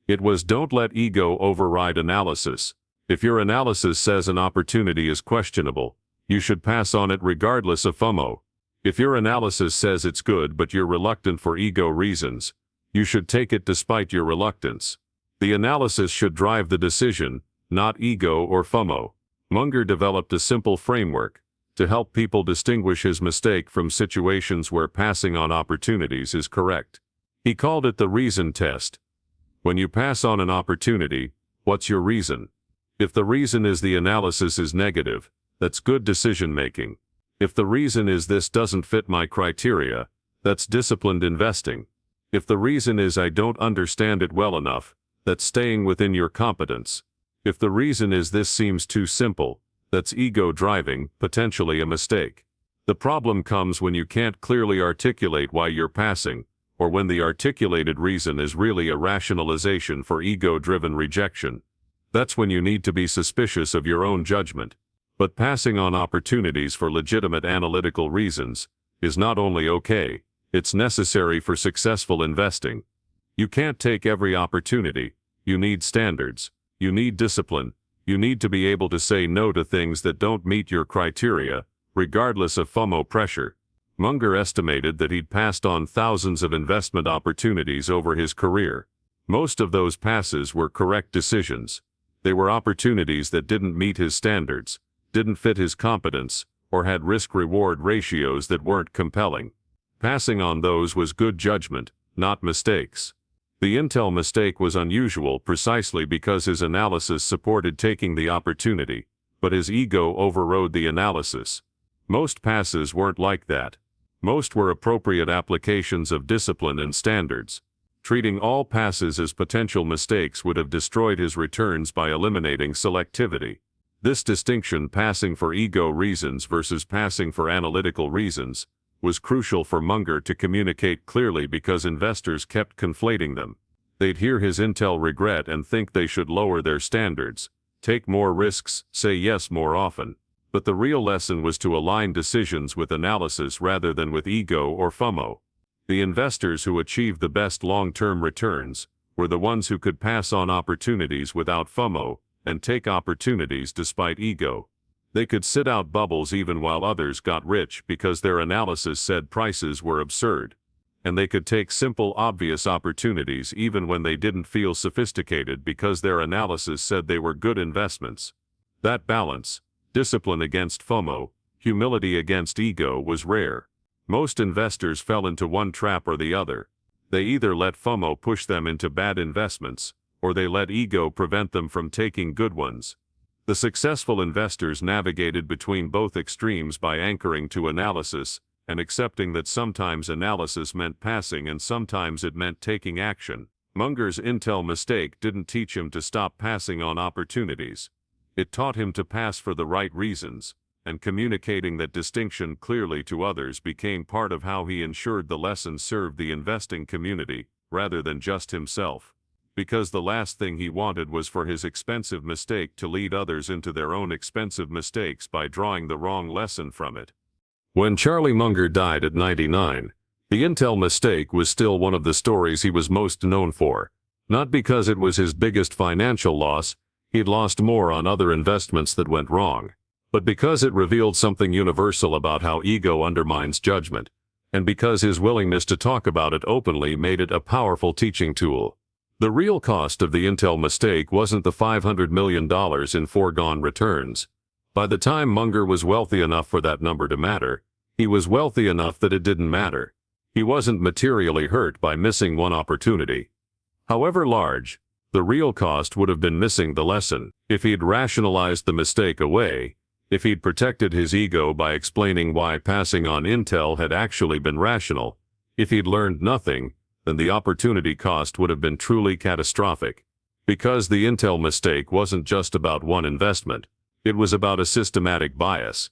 It was don't let ego override analysis. If your analysis says an opportunity is questionable, you should pass on it regardless of FOMO. If your analysis says it's good but you're reluctant for ego reasons, you should take it despite your reluctance. The analysis should drive the decision, not ego or FOMO. Munger developed a simple framework to help people distinguish his mistake from situations where passing on opportunities is correct. He called it the reason test. When you pass on an opportunity, what's your reason? If the reason is the analysis is negative, that's good decision making. If the reason is this doesn't fit my criteria, that's disciplined investing. If the reason is I don't understand it well enough, that's staying within your competence. If the reason is this seems too simple, that's ego driving, potentially a mistake. The problem comes when you can't clearly articulate why you're passing, or when the articulated reason is really a rationalization for ego-driven rejection. That's when you need to be suspicious of your own judgment. But passing on opportunities for legitimate analytical reasons is not only okay, it's necessary for successful investing. You can't take every opportunity. You need standards. You need discipline. You need to be able to say no to things that don't meet your criteria, regardless of FOMO pressure. Munger estimated that he'd passed on thousands of investment opportunities over his career. Most of those passes were correct decisions. They were opportunities that didn't meet his standards, didn't fit his competence, or had risk-reward ratios that weren't compelling. Passing on those was good judgment, not mistakes. The Intel mistake was unusual precisely because his analysis supported taking the opportunity, but his ego overrode the analysis. Most passes weren't like that. Most were appropriate applications of discipline and standards. Treating all passes as potential mistakes would have destroyed his returns by eliminating selectivity. This distinction, passing for ego reasons versus passing for analytical reasons, was crucial for Munger to communicate clearly because investors kept conflating them. They'd hear his Intel regret and think they should lower their standards, take more risks, say yes more often. But the real lesson was to align decisions with analysis rather than with ego or FOMO. The investors who achieved the best long-term returns were the ones who could pass on opportunities without FOMO and take opportunities despite ego. They could sit out bubbles even while others got rich because their analysis said prices were absurd. And they could take simple, obvious opportunities even when they didn't feel sophisticated because their analysis said they were good investments. That balance, discipline against FOMO, humility against ego, was rare. Most investors fell into one trap or the other. They either let FOMO push them into bad investments, or they let ego prevent them from taking good ones. The successful investors navigated between both extremes by anchoring to analysis and accepting that sometimes analysis meant passing and sometimes it meant taking action. Munger's Intel mistake didn't teach him to stop passing on opportunities. It taught him to pass for the right reasons, and communicating that distinction clearly to others became part of how he ensured the lesson served the investing community, rather than just himself. Because the last thing he wanted was for his expensive mistake to lead others into their own expensive mistakes by drawing the wrong lesson from it. When Charlie Munger died at 99, the Intel mistake was still one of the stories he was most known for. Not because it was his biggest financial loss, he'd lost more on other investments that went wrong, but because it revealed something universal about how ego undermines judgment, and because his willingness to talk about it openly made it a powerful teaching tool. The real cost of the Intel mistake wasn't the $500 million in foregone returns. By the time Munger was wealthy enough for that number to matter, he was wealthy enough that it didn't matter. He wasn't materially hurt by missing one opportunity. However large, the real cost would have been missing the lesson. If he'd rationalized the mistake away, If he'd protected his ego by explaining why passing on intel had actually been rational, if he'd learned nothing, then the opportunity cost would have been truly catastrophic. Because the intel mistake wasn't just about one investment, it was about a systematic bias,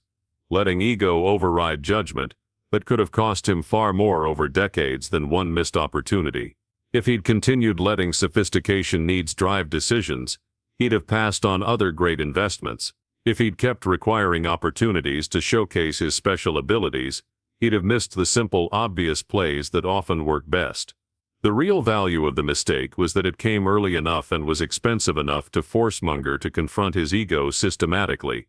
letting ego override judgment, that could have cost him far more over decades than one missed opportunity. If he'd continued letting sophistication needs drive decisions, he'd have passed on other great investments. If he'd kept requiring opportunities to showcase his special abilities, he'd have missed the simple, obvious plays that often work best. The real value of the mistake was that it came early enough and was expensive enough to force Munger to confront his ego systematically.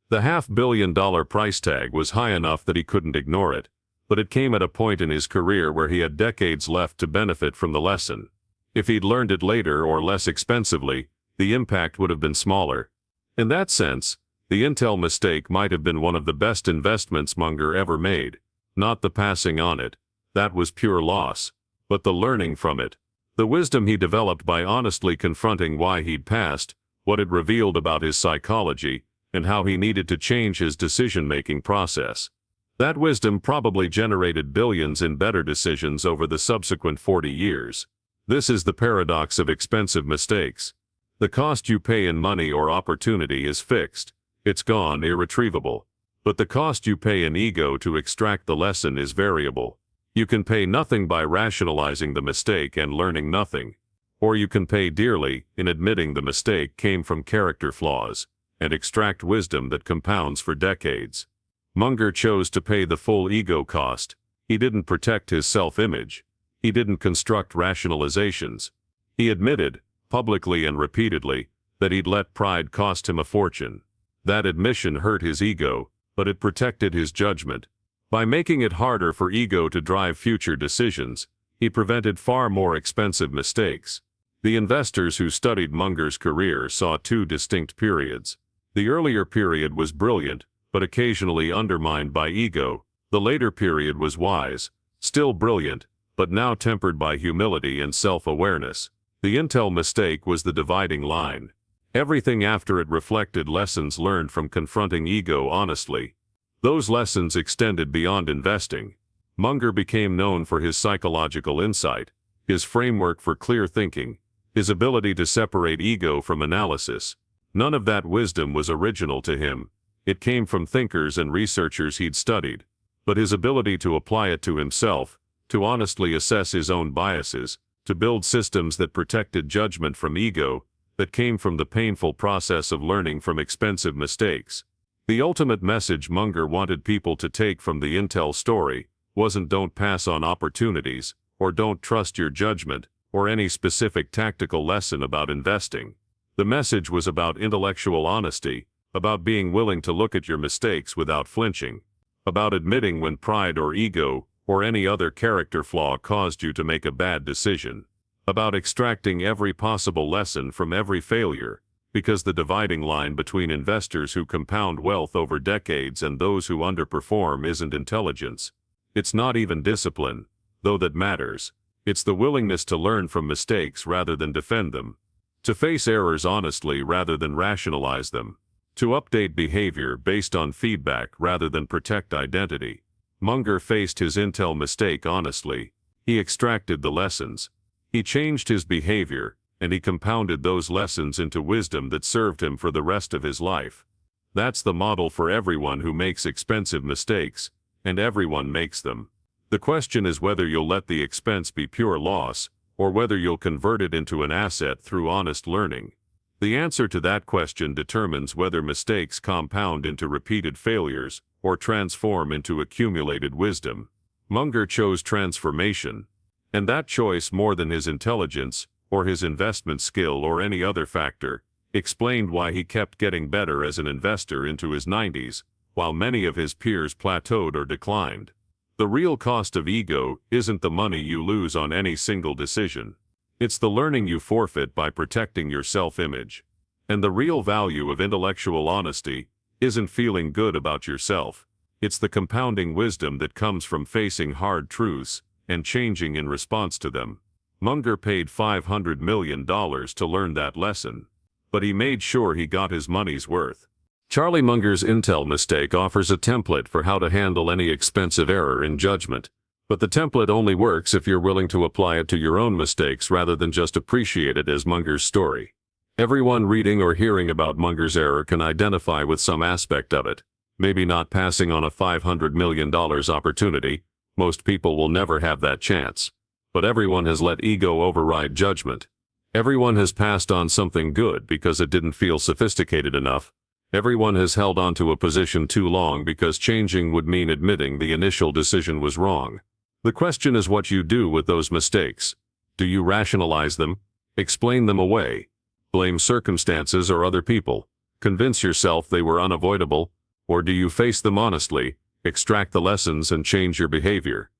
The $500 million price tag was high enough that he couldn't ignore it, but it came at a point in his career where he had decades left to benefit from the lesson. If he'd learned it later or less expensively, the impact would have been smaller. In that sense, the intel mistake might have been one of the best investments Munger ever made. Not the passing on it, that was pure loss, but the learning from it. The wisdom he developed by honestly confronting why he'd passed, what it revealed about his psychology, and how he needed to change his decision-making process. That wisdom probably generated billions in better decisions over the subsequent 40 years. This is the paradox of expensive mistakes. The cost you pay in money or opportunity is fixed. It's gone, irretrievable. But the cost you pay in ego to extract the lesson is variable. You can pay nothing by rationalizing the mistake and learning nothing. Or you can pay dearly in admitting the mistake came from character flaws, and extract wisdom that compounds for decades. Munger chose to pay the full ego cost. He didn't protect his self-image. He didn't construct rationalizations. He admitted, publicly and repeatedly, that he'd let pride cost him a fortune. That admission hurt his ego, but it protected his judgment. By making it harder for ego to drive future decisions, he prevented far more expensive mistakes. The investors who studied Munger's career saw two distinct periods. The earlier period was brilliant, but occasionally undermined by ego. The later period was wise, still brilliant, but now tempered by humility and self-awareness. The intel mistake was the dividing line. Everything after it reflected lessons learned from confronting ego honestly. Those lessons extended beyond investing. Munger became known for his psychological insight, his framework for clear thinking, his ability to separate ego from analysis. None of that wisdom was original to him. It came from thinkers and researchers he'd studied. But his ability to apply it to himself, to honestly assess his own biases, to build systems that protected judgment from ego, that came from the painful process of learning from expensive mistakes. The ultimate message Munger wanted people to take from the intel story wasn't don't pass on opportunities, or don't trust your judgment, or any specific tactical lesson about investing. The message was about intellectual honesty, about being willing to look at your mistakes without flinching, about admitting when pride or ego, or any other character flaw caused you to make a bad decision, about extracting every possible lesson from every failure, because the dividing line between investors who compound wealth over decades and those who underperform isn't intelligence. It's not even discipline, though that matters. It's the willingness to learn from mistakes rather than defend them, to face errors honestly rather than rationalize them, to update behavior based on feedback rather than protect identity. Munger faced his intel mistake honestly. He extracted the lessons. He changed his behavior, and he compounded those lessons into wisdom that served him for the rest of his life. That's the model for everyone who makes expensive mistakes, and everyone makes them. The question is whether you'll let the expense be pure loss, or whether you'll convert it into an asset through honest learning. The answer to that question determines whether mistakes compound into repeated failures, or transform into accumulated wisdom. Munger chose transformation. And that choice, more than his intelligence, or his investment skill or any other factor, explained why he kept getting better as an investor into his 90s, while many of his peers plateaued or declined. The real cost of ego isn't the money you lose on any single decision. It's the learning you forfeit by protecting your self-image. And the real value of intellectual honesty isn't feeling good about yourself. It's the compounding wisdom that comes from facing hard truths and changing in response to them. Munger paid $500 million to learn that lesson. But he made sure he got his money's worth. Charlie Munger's Intel mistake offers a template for how to handle any expensive error in judgment. But the template only works if you're willing to apply it to your own mistakes rather than just appreciate it as Munger's story. Everyone reading or hearing about Munger's error can identify with some aspect of it. Maybe not passing on a $500 million opportunity. Most people will never have that chance. But everyone has let ego override judgment. Everyone has passed on something good because it didn't feel sophisticated enough. Everyone has held on to a position too long because changing would mean admitting the initial decision was wrong. The question is what you do with those mistakes. Do you rationalize them? Explain them away? Blame circumstances or other people? Convince yourself they were unavoidable? Or do you face them honestly, extract the lessons and change your behavior?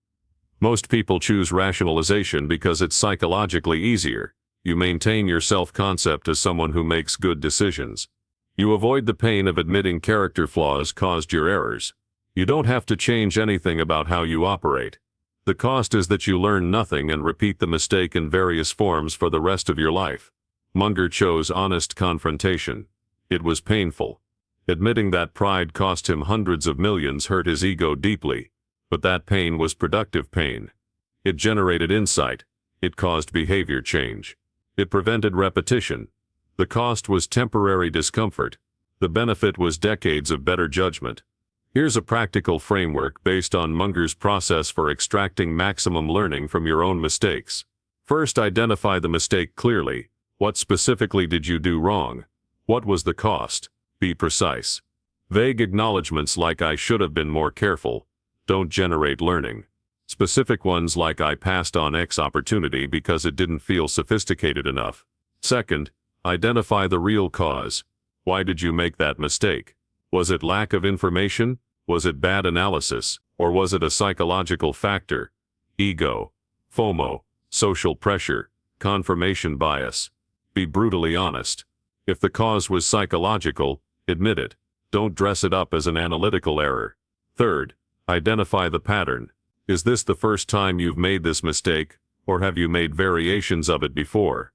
Most people choose rationalization because it's psychologically easier. You maintain your self-concept as someone who makes good decisions. You avoid the pain of admitting character flaws caused your errors. You don't have to change anything about how you operate. The cost is that you learn nothing and repeat the mistake in various forms for the rest of your life. Munger chose honest confrontation. It was painful. Admitting that pride cost him hundreds of millions hurt his ego deeply. But that pain was productive pain. It generated insight. It caused behavior change. It prevented repetition. The cost was temporary discomfort. The benefit was decades of better judgment. Here's a practical framework based on Munger's process for extracting maximum learning from your own mistakes. First, identify the mistake clearly. What specifically did you do wrong? What was the cost? Be precise. Vague acknowledgments like "I should have been more careful" don't generate learning. Specific ones like "I passed on X opportunity because it didn't feel sophisticated enough." Second, identify the real cause. Why did you make that mistake? Was it lack of information? Was it bad analysis? Or was it a psychological factor? Ego, FOMO, social pressure, confirmation bias. Be brutally honest. If the cause was psychological, admit it. Don't dress it up as an analytical error. Third, identify the pattern. Is this the first time you've made this mistake, or have you made variations of it before?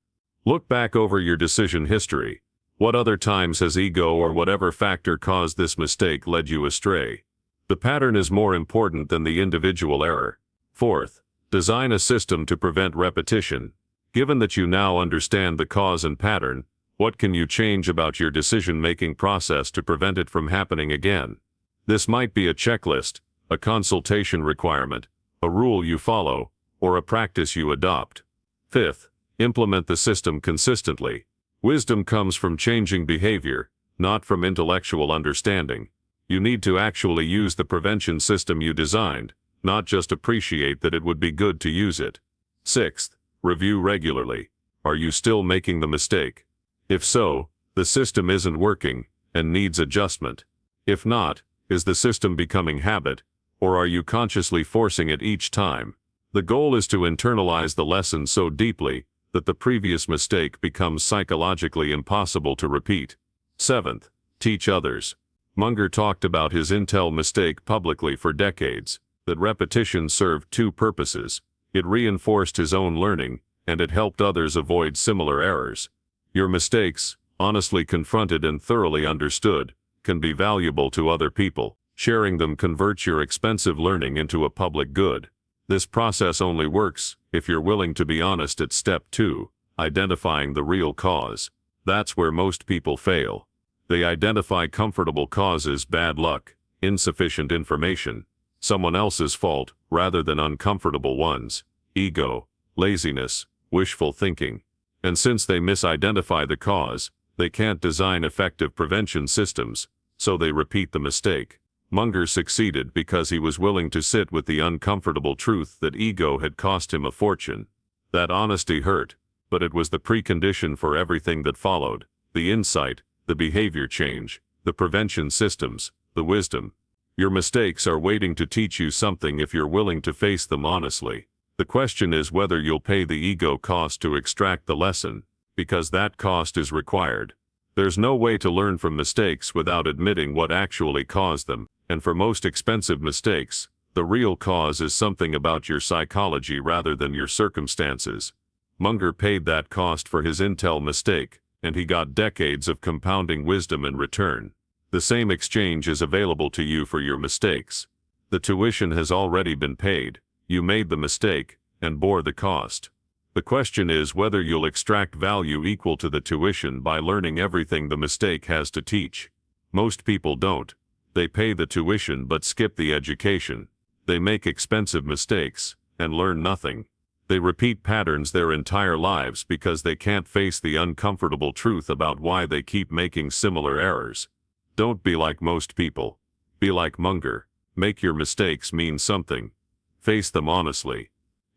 Look back over your decision history. What other times has ego or whatever factor caused this mistake led you astray? The pattern is more important than the individual error. Fourth, design a system to prevent repetition. Given that you now understand the cause and pattern, what can you change about your decision-making process to prevent it from happening again? This might be a checklist, a consultation requirement, a rule you follow, or a practice you adopt. Fifth, implement the system consistently. Wisdom comes from changing behavior, not from intellectual understanding. You need to actually use the prevention system you designed, not just appreciate that it would be good to use it. Sixth, review regularly. Are you still making the mistake? If so, the system isn't working and needs adjustment. If not, is the system becoming habit, or are you consciously forcing it each time? The goal is to internalize the lesson so deeply that the previous mistake becomes psychologically impossible to repeat. Seventh, teach others. Munger talked about his Intel mistake publicly for decades. That repetition served two purposes. It reinforced his own learning, and it helped others avoid similar errors. Your mistakes, honestly confronted and thoroughly understood, can be valuable to other people. Sharing them converts your expensive learning into a public good. This process only works if you're willing to be honest at step 2, identifying the real cause. That's where most people fail. They identify comfortable causes: bad luck, insufficient information, someone else's fault, rather than uncomfortable ones: ego, laziness, wishful thinking. And since they misidentify the cause, they can't design effective prevention systems, so they repeat the mistake. Munger succeeded because he was willing to sit with the uncomfortable truth that ego had cost him a fortune. That honesty hurt, but it was the precondition for everything that followed: the insight, the behavior change, the prevention systems, the wisdom. Your mistakes are waiting to teach you something if you're willing to face them honestly. The question is whether you'll pay the ego cost to extract the lesson, because that cost is required. There's no way to learn from mistakes without admitting what actually caused them, and for most expensive mistakes, the real cause is something about your psychology rather than your circumstances. Munger paid that cost for his Intel mistake, and he got decades of compounding wisdom in return. The same exchange is available to you for your mistakes. The tuition has already been paid. You made the mistake and bore the cost. The question is whether you'll extract value equal to the tuition by learning everything the mistake has to teach. Most people don't. They pay the tuition but skip the education. They make expensive mistakes and learn nothing. They repeat patterns their entire lives because they can't face the uncomfortable truth about why they keep making similar errors. Don't be like most people. Be like Munger. Make your mistakes mean something. Face them honestly.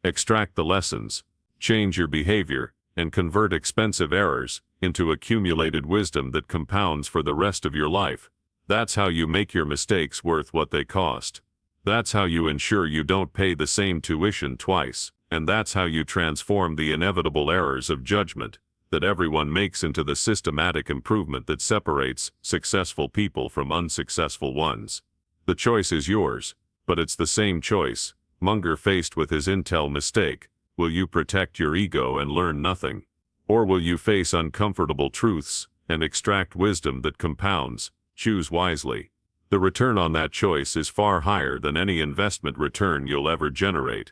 Extract the lessons. Change your behavior, and convert expensive errors into accumulated wisdom that compounds for the rest of your life. That's how you make your mistakes worth what they cost. That's how you ensure you don't pay the same tuition twice, and that's how you transform the inevitable errors of judgment that everyone makes into the systematic improvement that separates successful people from unsuccessful ones. The choice is yours, but it's the same choice Munger faced with his Intel mistake. Will you protect your ego and learn nothing? Or will you face uncomfortable truths and extract wisdom that compounds? Choose wisely. The return on that choice is far higher than any investment return you'll ever generate.